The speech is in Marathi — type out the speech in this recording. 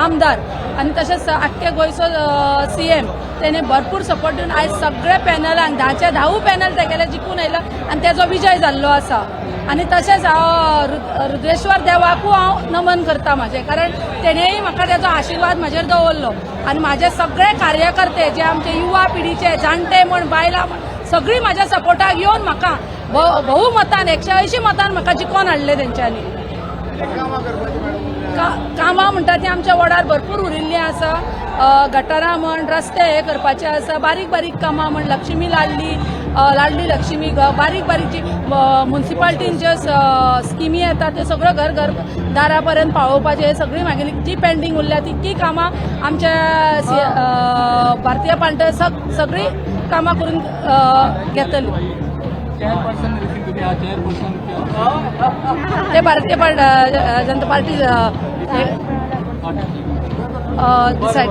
आमदार आणि तसेच आख्खे गोंयचो CM तेणे भरपूर सपोर्ट दिवन आयज सगळे पॅनलांक 10चे 10 पॅनल तेगेले जिखून आयला आणि तेजो विजय जाल्लो आसा। आणि तशेंच हांव रुद्रेश्वर देवाकू हांव नमन करता म्हाजें, कारण तेणेय म्हाका तेजो आशिर्वाद म्हाजेर दवरलो आणि म्हाजे सगळे कार्यकर्ते जे आमचे युवा पिढीचे जाणटे म्हण बायलां म्हण सगळीं म्हाज्या सपोर्टाक येवन म्हाका भोव मतान 180 मतान म्हाका जिखोवन हाडले तेंच्यांनी। कामां म्हणटा ती आमच्या वार्डार भरपूर उरिल्लीं आसा। गटारां म्हण रस्ते हे करपाचे आसा, बारीक बारीक कामां म्हण लक्ष्मी लाडली लक्ष्मी बारीक बारीक जी म्युन्सिपालिटीन ज्यो स्किमी येतात ते सगळं घर घर दारापर्यंत पावोवपाचे सगळी मागीर जी पेंडिंग उरल्या तितकी कामां आमच्या भारतीय पार्टी सगळी कामां करून घेतली। ते भारतीय जनता पार्टी डिसायड